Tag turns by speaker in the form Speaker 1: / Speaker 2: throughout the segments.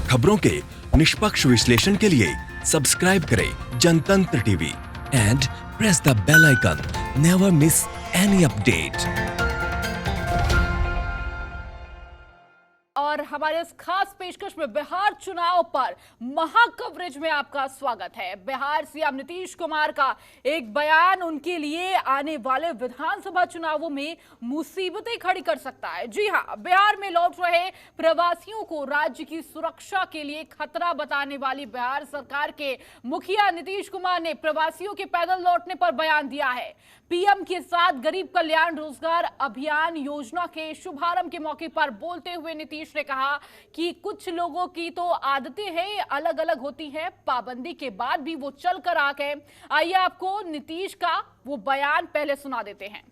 Speaker 1: खबरों के निष्पक्ष विश्लेषण के लिए सब्सक्राइब करें Jantantra TV and press the bell icon. Never miss any update.
Speaker 2: और हमारे इस खास पेशकश में बिहार चुनाव पर महा कवरेज में आपका स्वागत है। बिहार सीएम नीतीश कुमार का एक बयान उनके लिए आने वाले विधानसभा चुनावों में मुसीबतें खड़ी कर सकता है। जी हां, बिहार में लौट रहे प्रवासियों को राज्य की सुरक्षा के लिए खतरा बताने वाली बिहार सरकार के मुखिया नीतीश कुमार ने प्रवासियों के पैदल लौटने पर बयान दिया है। पीएम के साथ गरीब कल्याण रोजगार अभियान योजना के शुभारंभ के मौके पर बोलते हुए नीतीश ने कहा कि कुछ लोगों की तो आदतें हैं अलग अलग होती हैं, पाबंदी के बाद भी वो चल कर आ गए। आइए आपको नीतीश का वो बयान पहले सुना देते हैं।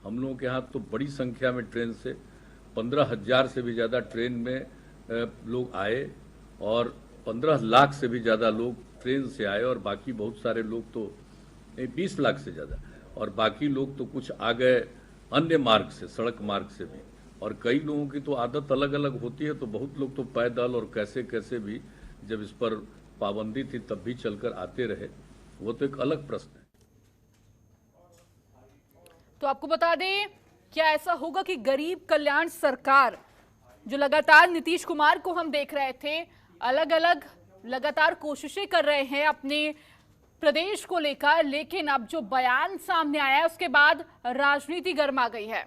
Speaker 3: हम लोगों के यहाँ तो बड़ी संख्या में ट्रेन से 15,000 से भी ज़्यादा ट्रेन में लोग आए और 15 लाख से भी ज़्यादा लोग ट्रेन से आए और बाकी बहुत सारे लोग तो 20 लाख से ज़्यादा और बाकी लोग तो कुछ आ गए अन्य मार्ग से, सड़क मार्ग से भी। और कई लोगों की तो आदत अलग अलग होती है, तो बहुत लोग तो पैदल और कैसे कैसे भी जब इस पर पाबंदी थी तब भी चलकर आते रहे, वो तो एक अलग प्रश्न है।
Speaker 2: तो आपको बता दें, क्या ऐसा होगा कि गरीब कल्याण सरकार जो लगातार नीतीश कुमार को हम देख रहे थे, अलग अलग लगातार कोशिशें कर रहे हैं अपने प्रदेश को लेकर, लेकिन अब जो बयान सामने आया है उसके बाद राजनीति गर्मा गई है।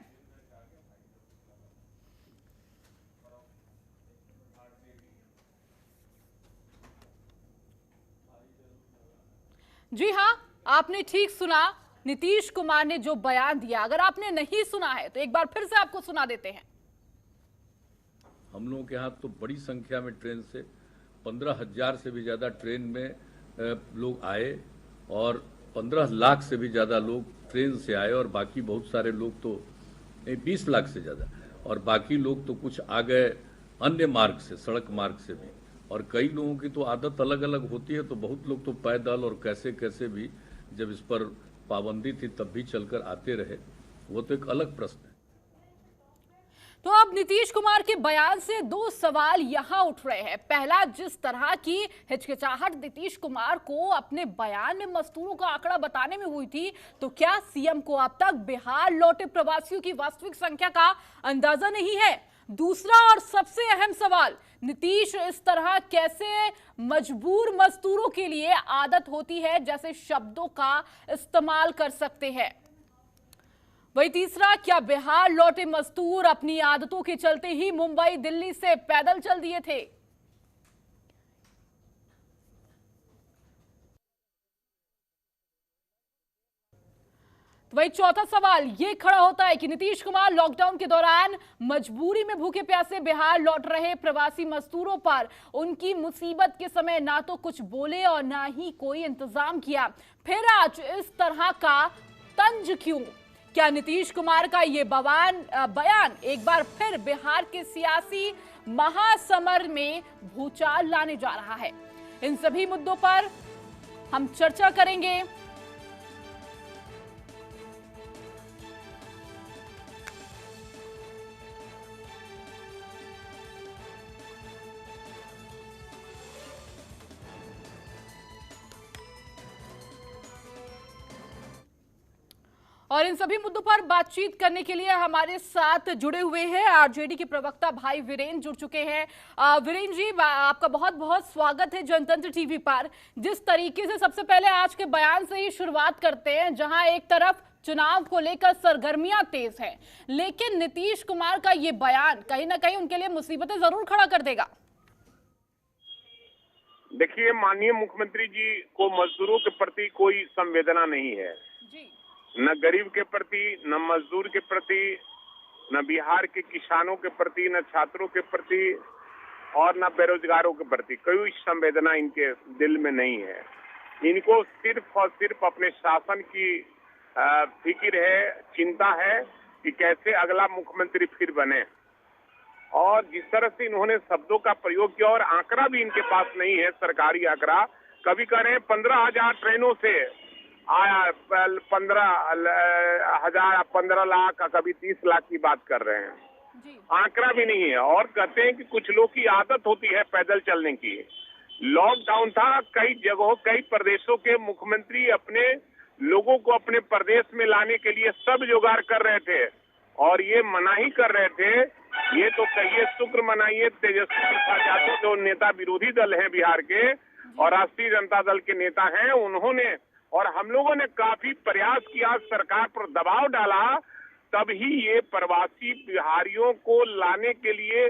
Speaker 2: जी हां, आपने ठीक सुना, नीतीश कुमार ने जो बयान दिया। अगर आपने नहीं सुना है तो एक बार फिर से आपको सुना देते हैं।
Speaker 3: हम लोगों के यहाँ तो बड़ी संख्या में ट्रेन से 15,000 से भी ज़्यादा ट्रेन में लोग आए और 15 लाख से भी ज़्यादा लोग ट्रेन से आए और बाकी बहुत सारे लोग तो 20 लाख से ज़्यादा और बाकी लोग तो कुछ आ गए अन्य मार्ग से, सड़क मार्ग से भी। और कई लोगों की तो आदत अलग अलग होती है, तो बहुत लोग तो पैदल और कैसे कैसे भी जब इस पर पाबंदी थी तब भी चलकर आते रहे, वो तो एक अलग प्रश्न है।
Speaker 2: तो अब नीतीश कुमार के बयान से दो सवाल यहां उठ रहे हैं। पहला, जिस तरह की हिचकिचाहट नीतीश कुमार को अपने बयान में मजदूरों का आंकड़ा बताने में हुई थी, तो क्या सीएम को अब तक बिहार लौटे प्रवासियों की वास्तविक संख्या का अंदाजा नहीं है? दूसरा और सबसे अहम सवाल, नीतीश इस तरह कैसे मजबूर मजदूरों के लिए आदत होती है जैसे शब्दों का इस्तेमाल कर सकते हैं? वही तीसरा, क्या बिहार लौटे मजदूर अपनी आदतों के चलते ही मुंबई दिल्ली से पैदल चल दिए थे? वही चौथा सवाल ये खड़ा होता है कि नीतीश कुमार लॉकडाउन के दौरान मजबूरी में भूखे प्यासे बिहार लौट रहे प्रवासी मजदूरों पर उनकी मुसीबत के समय ना तो कुछ बोले और ना ही कोई इंतजाम किया, फिर आज इस तरह का तंज क्यों? क्या नीतीश कुमार का ये बयान एक बार फिर बिहार के सियासी महासमर में भूचाल लाने जा रहा है? इन सभी मुद्दों पर हम चर्चा करेंगे। और इन सभी मुद्दों पर बातचीत करने के लिए हमारे साथ जुड़े हुए हैं आरजेडी के प्रवक्ता भाई वीरेंद्र जुड़ चुके हैं। वीरेंद्र जी, आपका बहुत बहुत स्वागत है जनतंत्र टीवी पर। जिस तरीके से सबसे पहले आज के बयान से ही शुरुआत करते हैं, जहां एक तरफ चुनाव को लेकर सरगर्मियां तेज हैं, लेकिन नीतीश कुमार का ये बयान कहीं ना कहीं उनके लिए मुसीबतें जरूर खड़ा कर देगा।
Speaker 4: देखिए, माननीय मुख्यमंत्री जी को मजदूरों के प्रति कोई संवेदना नहीं है
Speaker 2: जी।
Speaker 4: न गरीब के प्रति, न मजदूर के प्रति, न बिहार के किसानों के प्रति, न छात्रों के प्रति और न बेरोजगारों के प्रति कोई संवेदना इनके दिल में नहीं है। इनको सिर्फ और सिर्फ अपने शासन की फिक्र है, चिंता है कि कैसे अगला मुख्यमंत्री फिर बने। और जिस तरह से इन्होंने शब्दों का प्रयोग किया और आंकड़ा भी इनके पास नहीं है, सरकारी आंकड़ा। कभी कह रहे हैं 15,000 ट्रेनों से आया, 15,000, 15 लाख, कभी 30 लाख की बात कर रहे हैं। आंकड़ा भी नहीं है। और कहते हैं कि कुछ लोग की आदत होती है पैदल चलने की। लॉकडाउन था, कई जगहों कई प्रदेशों के मुख्यमंत्री अपने लोगों को अपने प्रदेश में लाने के लिए सब जुगाड़ कर रहे थे और ये मनाही कर रहे थे। ये तो कहिए शुक्र मनाइए तेजस्वी प्रसाद यादव जो नेता विरोधी दल हैं बिहार के और राष्ट्रीय जनता दल के नेता हैं, उन्होंने और हम लोगों ने काफी प्रयास किया, सरकार पर दबाव डाला, तब ही ये प्रवासी बिहारियों को लाने के लिए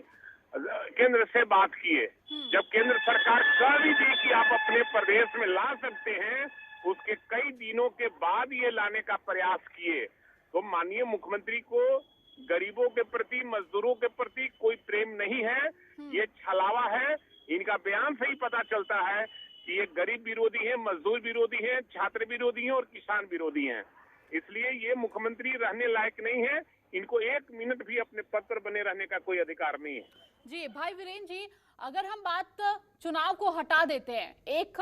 Speaker 4: केंद्र से बात किए। जब केंद्र सरकार कह भी दी कि आप अपने प्रदेश में ला सकते हैं, उसके कई दिनों के बाद ये लाने का प्रयास किए। तो माननीय मुख्यमंत्री को गरीबों के प्रति, मजदूरों के प्रति कोई प्रेम नहीं है, ये छलावा है। इनका बयान से ही पता चलता है कि ये गरीब विरोधी हैं, मजदूर विरोधी हैं, छात्र विरोधी हैं और किसान विरोधी हैं। इसलिए ये मुख्यमंत्री रहने लायक नहीं है। इनको 1 मिनट भी अपने पद पर बने रहने का कोई अधिकार नहीं है।
Speaker 2: जी भाई वीरेंद्र जी, अगर हम बात चुनाव को हटा देते हैं, एक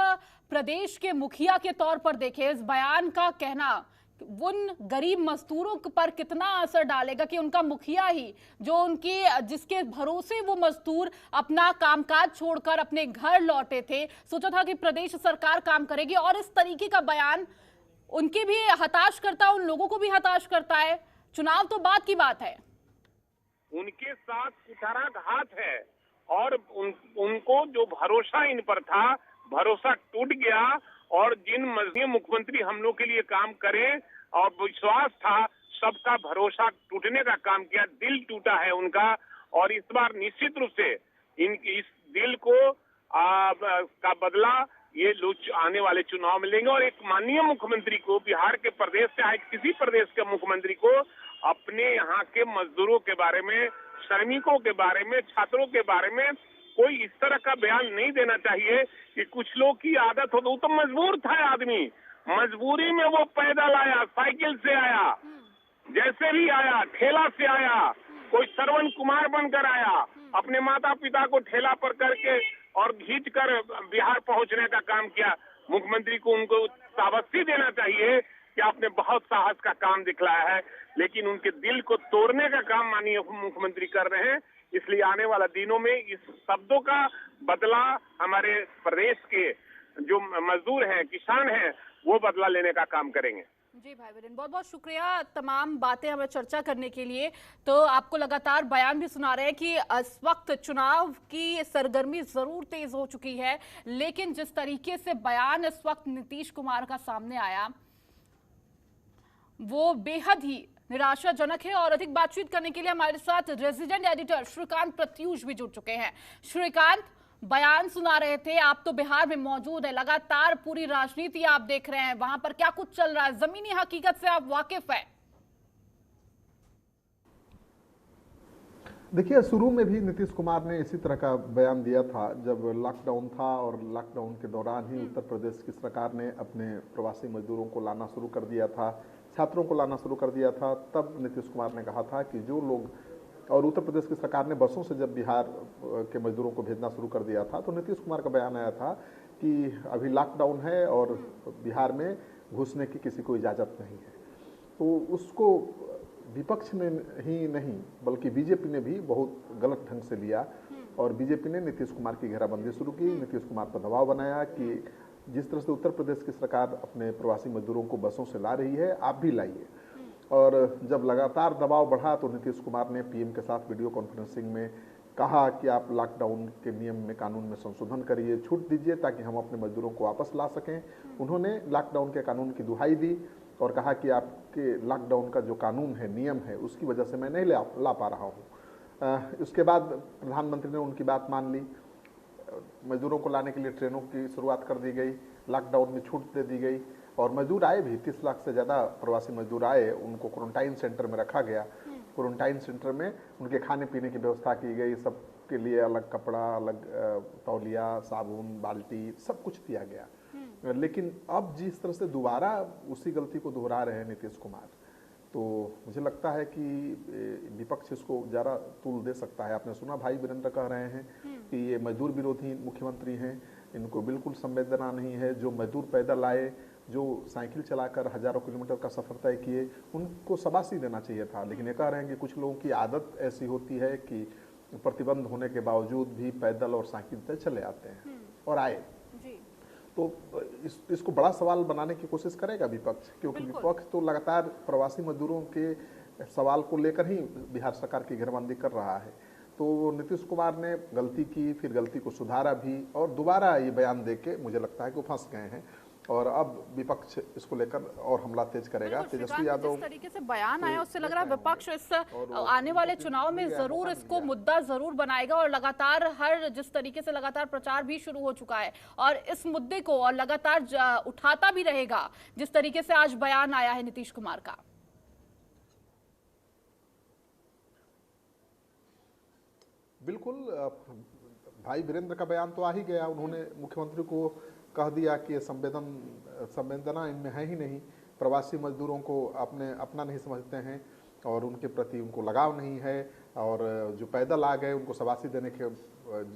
Speaker 2: प्रदेश के मुखिया के तौर पर देखें, इस बयान का कहना उन गरीब मजदूरों पर कितना असर डालेगा कि उनका मुखिया ही जो उनके जिसके भरोसे वो मजदूर अपना कामकाज छोड़कर अपने घर लौटे थे, सोचा था कि प्रदेश सरकार काम करेगी, और इस तरीके का बयान उनके भी हताश करता है, उन लोगों को भी हताश करता है। चुनाव तो बात की बात है,
Speaker 4: उनके साथ कुठाराघात है और उनको जो भरोसा इन पर था, भरोसा टूट गया। और जिन मजदूर मुख्यमंत्री हम लोग के लिए काम करें और विश्वास था, सबका भरोसा टूटने का काम किया, दिल टूटा है उनका। और इस बार निश्चित रूप से इस दिल को का बदला ये लोग आने वाले चुनाव में लेंगे। और एक माननीय मुख्यमंत्री को, बिहार के प्रदेश से आए किसी प्रदेश के मुख्यमंत्री को अपने यहाँ के मजदूरों के बारे में, श्रमिकों के बारे में, छात्रों के बारे में कोई इस तरह का बयान नहीं देना चाहिए कि कुछ लोग की आदत हो। तो मजबूर था आदमी, मजबूरी में वो पैदल आया, साइकिल से आया, जैसे भी आया, ठेला से आया, कोई श्रवण कुमार बनकर आया, अपने माता पिता को ठेला पर करके और खींच कर बिहार पहुंचने का काम किया। मुख्यमंत्री को उनको शाबाशी देना चाहिए कि आपने बहुत साहस का काम दिखलाया है, लेकिन उनके दिल को तोड़ने का काम माननीय मुख्यमंत्री कर रहे हैं। इसलिए आने वाला दिनों में इस शब्दों का बदला हमारे प्रदेश के जो मजदूर हैं, किसान हैं, वो बदला लेने का काम करेंगे।
Speaker 2: जी भाई वीरेंद्र, बहुत बहुत शुक्रिया तमाम बातें हमें चर्चा करने के लिए। तो आपको लगातार बयान भी सुना रहे हैं कि इस वक्त चुनाव की सरगर्मी जरूर तेज हो चुकी है, लेकिन जिस तरीके से बयान इस वक्त नीतीश कुमार का सामने आया वो बेहद ही निराशाजनक है। और अधिक बातचीत करने के लिए हमारे साथ रेजिडेंट एडिटर श्रीकांत प्रत्यूष भी जुड़ चुके हैं। श्रीकांत, बयान सुना रहे थे, आप तो बिहार में मौजूद है, लगातार पूरी राजनीति आप देख रहे हैं, वहां पर क्या कुछ चल रहा है, जमीनी हकीकत से आप वाकिफ हैं?
Speaker 5: देखिए, शुरू में भी नीतीश कुमार ने इसी तरह का बयान दिया था जब लॉकडाउन था, और लॉकडाउन के दौरान ही उत्तर प्रदेश की सरकार ने अपने प्रवासी मजदूरों को लाना शुरू कर दिया था, छात्रों को लाना शुरू कर दिया था। तब नीतीश कुमार ने कहा था कि जो लोग, और उत्तर प्रदेश की सरकार ने बसों से जब बिहार के मजदूरों को भेजना शुरू कर दिया था, तो नीतीश कुमार का बयान आया था कि अभी लॉकडाउन है और बिहार में घुसने की किसी को इजाज़त नहीं है। तो उसको विपक्ष ने ही नहीं बल्कि बीजेपी ने भी बहुत गलत ढंग से लिया, और बीजेपी ने नीतीश कुमार की घेराबंदी शुरू की, नीतीश कुमार पर दबाव बनाया कि जिस तरह से उत्तर प्रदेश की सरकार अपने प्रवासी मजदूरों को बसों से ला रही है, आप भी लाइए। और जब लगातार दबाव बढ़ा तो नीतीश कुमार ने पीएम के साथ वीडियो कॉन्फ्रेंसिंग में कहा कि आप लॉकडाउन के नियम में, कानून में संशोधन करिए, छूट दीजिए ताकि हम अपने मजदूरों को वापस ला सकें। उन्होंने लॉकडाउन के कानून की दुहाई दी और कहा कि आपके लॉकडाउन का जो कानून है, नियम है, उसकी वजह से मैं नहीं ला पा रहा हूँ। उसके बाद प्रधानमंत्री ने उनकी बात मान ली, मजदूरों को लाने के लिए ट्रेनों की शुरुआत कर दी गई, लॉकडाउन में छूट दे दी गई, और मजदूर आए भी, 30 लाख से ज़्यादा प्रवासी मजदूर आए, उनको क्वारंटाइन सेंटर में रखा गया। क्वारंटाइन सेंटर में उनके खाने पीने की व्यवस्था की गई, सबके लिए अलग कपड़ा, अलग तौलिया, साबुन, बाल्टी, सब कुछ दिया गया। लेकिन अब जिस तरह से दोबारा उसी गलती को दोहरा रहे हैं नीतीश कुमार, तो मुझे लगता है कि विपक्ष इसको ज़्यादा तूल दे सकता है। आपने सुना भाई वीरेंद्र कह रहे हैं कि ये मजदूर विरोधी मुख्यमंत्री हैं, इनको बिल्कुल संवेदना नहीं है। जो मजदूर पैदल आए, जो साइकिल चलाकर हजारों किलोमीटर का सफर तय किए, उनको शाबाशी देना चाहिए था। लेकिन ये कह रहे हैं कि कुछ लोगों की आदत ऐसी होती है कि प्रतिबंध होने के बावजूद भी पैदल और साइकिल से चले आते हैं और आए। तो इसको बड़ा सवाल बनाने की कोशिश करेगा विपक्ष, क्योंकि विपक्ष तो लगातार प्रवासी मजदूरों के सवाल को लेकर ही बिहार सरकार की घेराबंदी कर रहा है। तो नीतीश कुमार ने गलती की, फिर गलती को सुधारा भी, और दोबारा ये बयान देके मुझे लगता है कि वो फंस गए हैं और अब विपक्ष इसको लेकर और हमला तेज करेगा। तेजस्वी यादव
Speaker 2: जिस तरीके से बयान आया उससे लग रहा है विपक्ष इस आने वाले चुनाव में जरूर इसको मुद्दा जरूर बनाएगा और लगातार हर जिस तरीके से लगातार प्रचार भी शुरू हो चुका है और इस मुद्दे को और लगातार उठाता भी रहेगा जिस तरीके से आज बयान आया है नीतीश कुमार का।
Speaker 5: बिल्कुल, भाई वीरेंद्र का बयान तो आ ही गया। उन्होंने मुख्यमंत्री को कह दिया कि संवेदना इनमें है ही नहीं, प्रवासी मजदूरों को अपना नहीं समझते हैं और उनके प्रति उनको लगाव नहीं है, और जो पैदल आ गए उनको शाबाशी देने के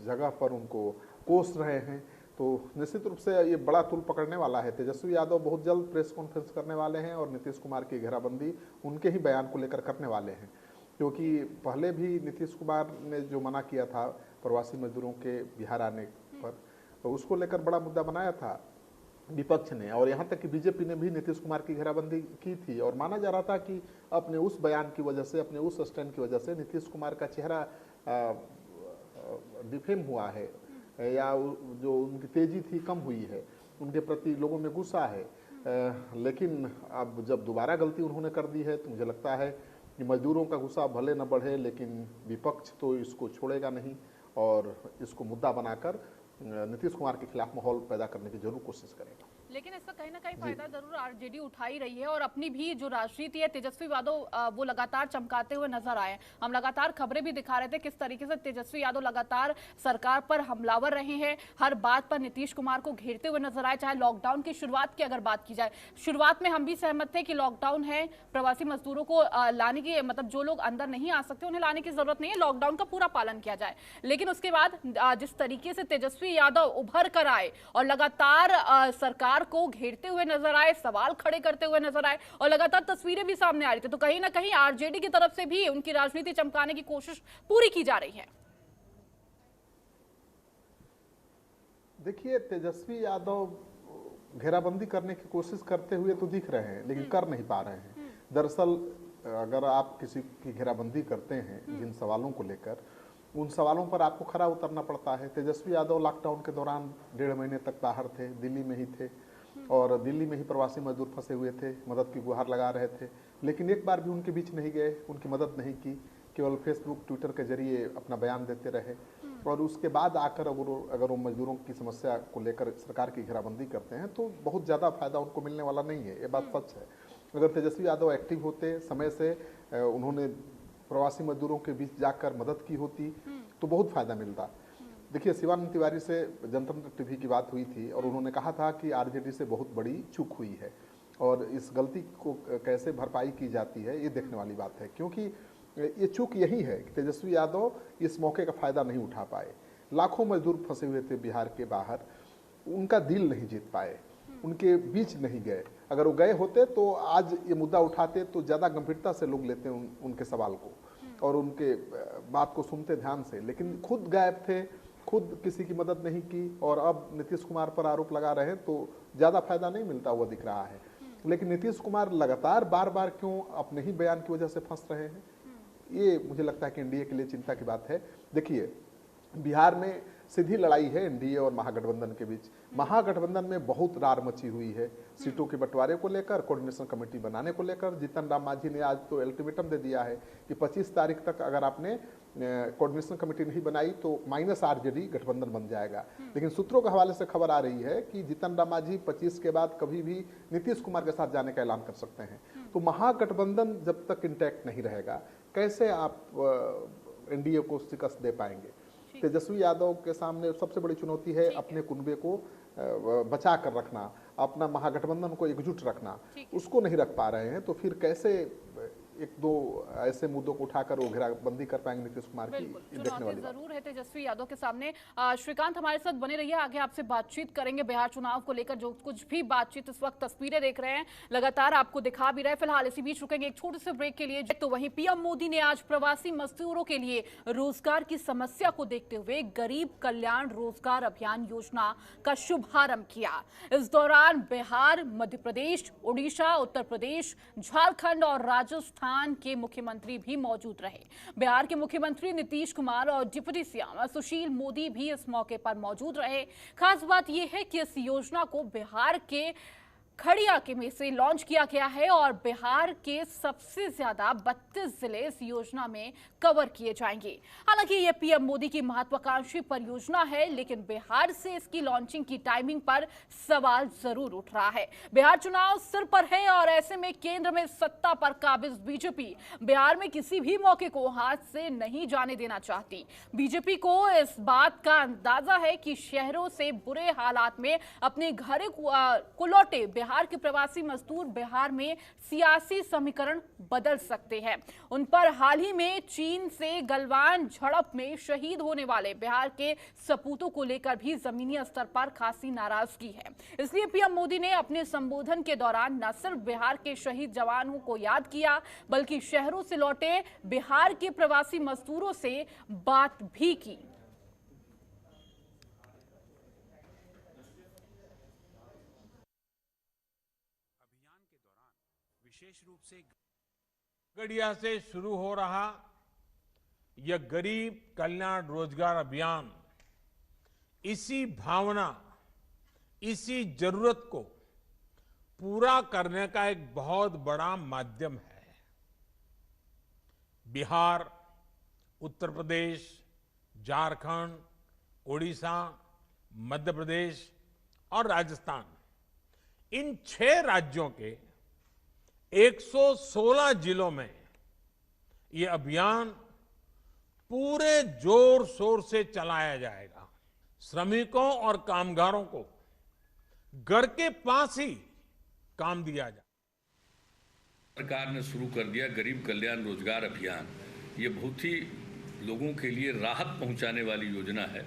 Speaker 5: जगह पर उनको कोस रहे हैं। तो निश्चित रूप से ये बड़ा तूल पकड़ने वाला है। तेजस्वी यादव बहुत जल्द प्रेस कॉन्फ्रेंस करने वाले हैं और नीतीश कुमार की घेराबंदी उनके ही बयान को लेकर करने वाले हैं, क्योंकि पहले भी नीतीश कुमार ने जो मना किया था प्रवासी मजदूरों के बिहार आने पर, तो उसको लेकर बड़ा मुद्दा बनाया था विपक्ष ने, और यहाँ तक कि बीजेपी ने भी नीतीश कुमार की घेराबंदी की थी। और माना जा रहा था कि अपने उस बयान की वजह से, अपने उस स्टैंड की वजह से नीतीश कुमार का चेहरा डिफेम हुआ है, या जो उनकी तेजी थी कम हुई है, उनके प्रति लोगों में गुस्सा है। लेकिन अब जब दोबारा गलती उन्होंने कर दी है तो मुझे लगता है कि मजदूरों का गुस्सा भले न बढ़े, लेकिन विपक्ष तो इसको छोड़ेगा नहीं और इसको मुद्दा बनाकर नीतीश कुमार के खिलाफ माहौल पैदा करने की जरूर कोशिश करेगा।
Speaker 2: लेकिन इसका कहीं ना कहीं फायदा जरूर आरजेडी उठा ही रही है और अपनी भी जो राजनीति है तेजस्वी यादव वो लगातार चमकाते हुए नजर आए। हम लगातार खबरें भी दिखा रहे थे किस तरीके से तेजस्वी यादव लगातार सरकार पर हमलावर रहे हैं, हर बात पर नीतीश कुमार को घेरते हुए नजर आए। चाहे लॉकडाउन की शुरुआत की अगर बात की जाए, शुरुआत में हम भी सहमत थे कि लॉकडाउन है, प्रवासी मजदूरों को लाने की, मतलब जो लोग अंदर नहीं आ सकते उन्हें लाने की जरूरत नहीं है, लॉकडाउन का पूरा पालन किया जाए। लेकिन उसके बाद जिस तरीके से तेजस्वी यादव उभर कर आए और लगातार सरकार को घेरते हुए नजर आए, सवाल खड़े करते हुए नजर आए और लगातार तस्वीरें भी सामने आ रही थी, तो कहीं ना कहीं आरजेडी की तरफ से भी उनकी राजनीति चमकाने की कोशिश पूरी की जा रही है।
Speaker 5: देखिए, तेजस्वी यादव घेराबंदी करने की कोशिश करते हुए तो दिख रहे हैं, लेकिन कर नहीं पा रहे हैं। दरअसल अगर आप किसी की घेराबंदी करते हैं जिन सवालों को लेकर, उन सवालों पर आपको खरा उतरना पड़ता है। तेजस्वी यादव लॉकडाउन के दौरान 1.5 महीने तक बाहर थे, दिल्ली में ही थे, और दिल्ली में ही प्रवासी मजदूर फंसे हुए थे, मदद की गुहार लगा रहे थे, लेकिन एक बार भी उनके बीच नहीं गए, उनकी मदद नहीं की, केवल फेसबुक ट्विटर के जरिए अपना बयान देते रहे। और उसके बाद आकर अगर वो मजदूरों की समस्या को लेकर सरकार की घेराबंदी करते हैं तो बहुत ज़्यादा फायदा उनको मिलने वाला नहीं है, ये बात सच है। अगर तेजस्वी यादव एक्टिव होते, समय से उन्होंने प्रवासी मजदूरों के बीच जाकर मदद की होती तो बहुत फायदा मिलता। देखिए, शिवानंद तिवारी से जनतंत्र टीवी की बात हुई थी और उन्होंने कहा था कि आरजेडी से बहुत बड़ी चूक हुई है और इस गलती को कैसे भरपाई की जाती है ये देखने वाली बात है, क्योंकि ये चूक यही है कि तेजस्वी यादव इस मौके का फायदा नहीं उठा पाए। लाखों मजदूर फंसे हुए थे बिहार के बाहर, उनका दिल नहीं जीत पाए, उनके बीच नहीं गए। अगर वो गए होते तो आज ये मुद्दा उठाते तो ज़्यादा गंभीरता से लोग लेते उनके सवाल को और उनके बात को सुनते ध्यान से, लेकिन खुद गायब थे, खुद किसी की मदद नहीं की और अब नीतीश कुमार पर आरोप लगा रहे हैं तो ज़्यादा फायदा नहीं मिलता हुआ दिख रहा है। लेकिन नीतीश कुमार लगातार बार बार क्यों अपने ही बयान की वजह से फंस रहे हैं, ये मुझे लगता है कि एनडीए के लिए चिंता की बात है। देखिए, बिहार में सीधी लड़ाई है एनडीए और महागठबंधन के बीच। महागठबंधन में बहुत रार मची हुई है सीटों के बंटवारे को लेकर, कोऑर्डिनेशन कमेटी बनाने को लेकर। जीतन राम मांझी ने आज तो अल्टीमेटम दे दिया है कि 25 तारीख तक अगर आपने कोऑर्डिनेशन कमेटी नहीं बनाई तो माइनस आरजेडी गठबंधन बन जाएगा। लेकिन सूत्रों के हवाले से खबर आ रही है कि जीतन राम मांझी 25 के बाद कभी भी नीतीश कुमार के साथ जाने का ऐलान कर सकते हैं। तो महागठबंधन जब तक इंटैक्ट नहीं रहेगा, कैसे आप एनडीए को शिकस्त दे पाएंगे? तेजस्वी यादव के सामने सबसे बड़ी चुनौती है अपने कुनबे को बचा कर रखना, अपना महागठबंधन को एकजुट रखना, उसको नहीं रख पा रहे हैं। तो फिर कैसे एक दो ऐसे मुद्दों को उठाकर वो घेराबंदी कर पाएंगे नीतीश कुमार की,
Speaker 2: बिल्कुल,
Speaker 5: देखने
Speaker 2: चुनौती
Speaker 5: वाली बात।
Speaker 2: जरूर है तेजस्वी यादव के सामने। श्रीकांत हमारे साथ बने रहिए, आगे आपसे बातचीत करेंगे बिहार चुनाव को लेकर जो कुछ भी बातचीत इस वक्त तस्वीरें देख रहे हैं लगातार आपको दिखा भी रहे। फिलहाल इसी बीच रुकेंगे एक छोटे से ब्रेक के लिए। तो वहीं पीएम मोदी ने आज प्रवासी मजदूरों के लिए रोजगार की समस्या को देखते हुए गरीब कल्याण रोजगार अभियान योजना का शुभारंभ किया। इस दौरान बिहार, मध्य प्रदेश, उड़ीसा, उत्तर प्रदेश, झारखंड और राजस्थान के मुख्यमंत्री भी मौजूद रहे। बिहार के मुख्यमंत्री नीतीश कुमार और डिप्टी सीएम सुशील मोदी भी इस मौके पर मौजूद रहे। खास बात यह है कि इस योजना को बिहार के खड़िया के में से लॉन्च किया गया है और बिहार के सबसे ज्यादा 32 जिले इस योजना में कवर किए जाएंगे। हालांकि यह पीएम मोदी की महत्वाकांक्षी परियोजना है, लेकिन बिहार से इसकी लॉन्चिंग की टाइमिंग पर सवाल जरूर उठ रहा है। बिहार चुनाव सिर पर है और ऐसे में केंद्र में सत्ता पर काबिज बीजेपी बिहार में किसी भी मौके को हाथ से नहीं जाने देना चाहती। बीजेपी को इस बात का अंदाजा है कि शहरों से बुरे हालात में अपने घरों को लौटे बिहार के प्रवासी मजदूर बिहार में सियासी समीकरण बदल सकते हैं। उन पर हाल ही में चीन से गलवान झड़प में शहीद होने वाले बिहार के सपूतों को लेकर भी जमीनी स्तर पर खासी नाराजगी है। इसलिए पीएम मोदी ने अपने संबोधन के दौरान न सिर्फ बिहार के शहीद जवानों को याद किया, बल्कि शहरों से लौटे बिहार के प्रवासी मजदूरों से बात भी की।
Speaker 6: विशेष रूप से खगड़िया से शुरू हो रहा यह गरीब कल्याण रोजगार अभियान इसी भावना, इसी जरूरत को पूरा करने का एक बहुत बड़ा माध्यम है। बिहार, उत्तर प्रदेश, झारखंड, उड़ीसा, मध्य प्रदेश और राजस्थान, इन 6 राज्यों के 116 जिलों में ये अभियान पूरे जोर शोर से चलाया जाएगा। श्रमिकों और कामगारों को घर के पास ही काम दिया जाए।
Speaker 3: सरकार ने शुरू कर दिया गरीब कल्याण रोजगार अभियान। ये बहुत ही लोगों के लिए राहत पहुंचाने वाली योजना है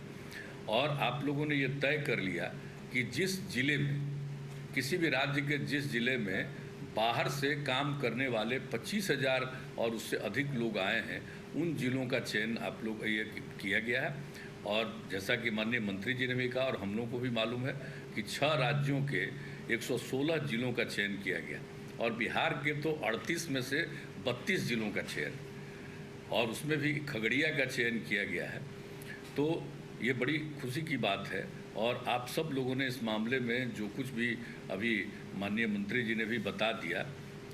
Speaker 3: और आप लोगों ने ये तय कर लिया कि जिस जिले में, किसी भी राज्य के जिस जिले में बाहर से काम करने वाले 25,000 और उससे अधिक लोग आए हैं, उन जिलों का चयन आप लोग ये किया गया है। और जैसा कि माननीय मंत्री जी ने भी कहा और हम लोगों को भी मालूम है कि 6 राज्यों के 116 जिलों का चयन किया गया और बिहार के तो 38 में से 32 जिलों का चयन और उसमें भी खगड़िया का चयन किया गया है। तो ये बड़ी खुशी की बात है और आप सब लोगों ने इस मामले में जो कुछ भी अभी माननीय मंत्री जी ने भी बता दिया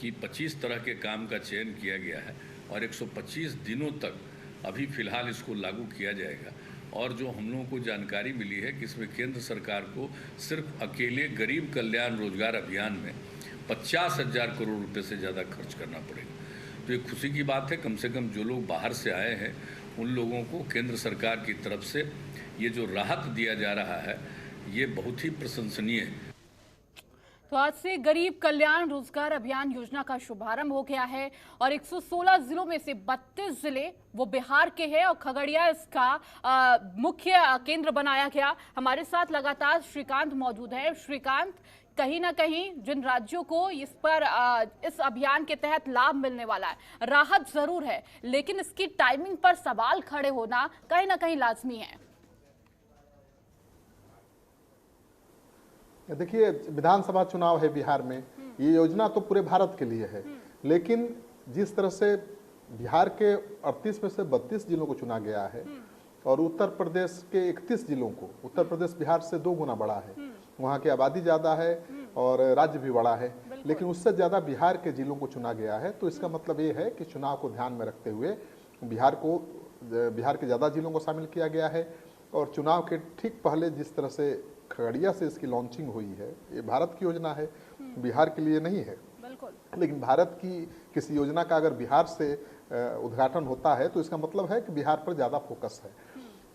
Speaker 3: कि 25 तरह के काम का चयन किया गया है और 125 दिनों तक अभी फ़िलहाल इसको लागू किया जाएगा। और जो हम लोगों को जानकारी मिली है कि इसमें केंद्र सरकार को सिर्फ अकेले गरीब कल्याण रोजगार अभियान में 50,000 करोड़ रुपए से ज़्यादा खर्च करना पड़ेगा। तो ये खुशी की बात है, कम से कम जो लोग बाहर से आए हैं उन लोगों को केंद्र सरकार की तरफ से ये जो राहत दिया जा रहा है ये बहुत ही प्रशंसनीय है।
Speaker 2: तो आज से गरीब कल्याण रोजगार अभियान योजना का शुभारंभ हो गया है और 116 जिलों में से 32 जिले वो बिहार के हैं और खगड़िया इसका मुख्य केंद्र बनाया गया। हमारे साथ लगातार श्रीकांत मौजूद है। श्रीकांत, कहीं ना कहीं जिन राज्यों को इस अभियान के तहत लाभ मिलने वाला है, राहत जरूर है, लेकिन इसकी टाइमिंग पर सवाल खड़े होना कहीं ना कहीं लाजमी है।
Speaker 5: देखिए, विधानसभा चुनाव है बिहार में, ये योजना तो पूरे भारत के लिए है, लेकिन जिस तरह से बिहार के 38 में से 32 जिलों को चुना गया है और उत्तर प्रदेश के 31 जिलों को, उत्तर प्रदेश बिहार से 2 गुना बड़ा है, वहाँ की आबादी ज़्यादा है और राज्य भी बड़ा है, लेकिन उससे ज़्यादा बिहार के जिलों को चुना गया है। तो इसका मतलब ये है कि चुनाव को ध्यान में रखते हुए बिहार के ज़्यादा जिलों को शामिल किया गया है और चुनाव के ठीक पहले जिस तरह से खगड़िया से इसकी लॉन्चिंग हुई है, ये भारत की योजना है, बिहार के लिए नहीं है। लेकिन भारत की किसी योजना का अगर बिहार से उद्घाटन होता है तो इसका मतलब है कि बिहार पर ज़्यादा फोकस है।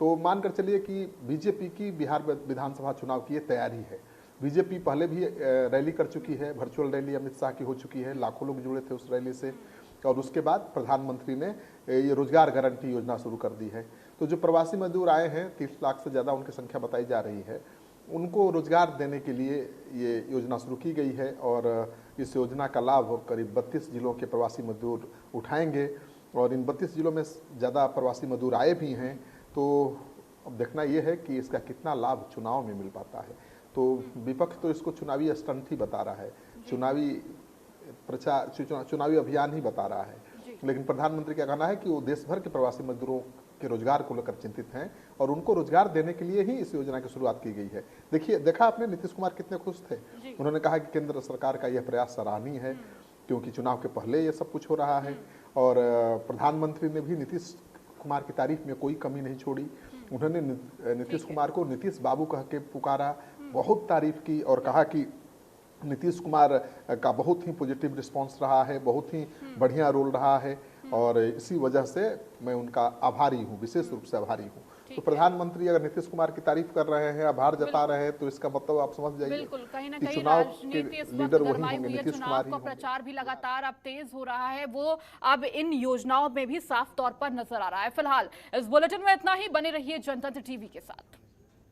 Speaker 5: तो मानकर चलिए कि बीजेपी की बिहार विधानसभा चुनाव की ये तैयारी है। बीजेपी पहले भी रैली कर चुकी है, वर्चुअल रैली अमित शाह की हो चुकी है, लाखों लोग जुड़े थे उस रैली से और उसके बाद प्रधानमंत्री ने ये रोजगार गारंटी योजना शुरू कर दी है। तो जो प्रवासी मजदूर आए हैं, 30 लाख से ज़्यादा उनकी संख्या बताई जा रही है, उनको रोजगार देने के लिए ये योजना शुरू की गई है और इस योजना का लाभ करीब 32 जिलों के प्रवासी मजदूर उठाएंगे और इन 32 जिलों में ज़्यादा प्रवासी मजदूर आए भी हैं। तो अब देखना ये है कि इसका कितना लाभ चुनाव में मिल पाता है। तो विपक्ष तो इसको चुनावी स्टंट ही बता रहा है, चुनावी प्रचार, चुनावी अभियान ही बता रहा है, लेकिन प्रधानमंत्री का कहना है कि वो देश भर के प्रवासी मजदूरों के रोजगार को लेकर चिंतित हैं और उनको रोजगार देने के लिए ही इस योजना की शुरुआत की गई है। देखिए, देखा आपने नीतीश कुमार कितने खुश थे। उन्होंने कहा कि केंद्र सरकार का यह प्रयास सराहनीय है क्योंकि चुनाव के पहले ये सब कुछ हो रहा है। और प्रधानमंत्री ने भी नीतीश कुमार की तारीफ में कोई कमी नहीं छोड़ी। उन्होंने नीतीश कुमार को नीतीश बाबू कह के पुकारा, बहुत तारीफ की और कहा कि नीतीश कुमार का बहुत ही पॉजिटिव रिस्पांस रहा है, बहुत ही बढ़िया रोल रहा है और इसी वजह से मैं उनका आभारी हूँ, विशेष रूप से आभारी हूँ। तो प्रधानमंत्री अगर नीतीश कुमार की तारीफ कर रहे हैं, आभार जता रहे हैं, तो इसका मतलब आप समझ जाइए
Speaker 2: बिल्कुल कहीं ना
Speaker 5: कि
Speaker 2: कहीं
Speaker 5: चुनाव के
Speaker 2: राजनीति इस
Speaker 5: लीडर
Speaker 2: वक्त
Speaker 5: वही
Speaker 2: गरमाई
Speaker 5: होंगे,
Speaker 2: हुई है।
Speaker 5: नीतीश कुमार ही
Speaker 2: चुनाव का
Speaker 5: होंगे।
Speaker 2: प्रचार भी लगातार अब तेज हो रहा है, वो अब इन योजनाओं में भी साफ तौर पर नजर आ रहा है। फिलहाल इस बुलेटिन में इतना ही। बने रहिए जनतंत्र टीवी के साथ।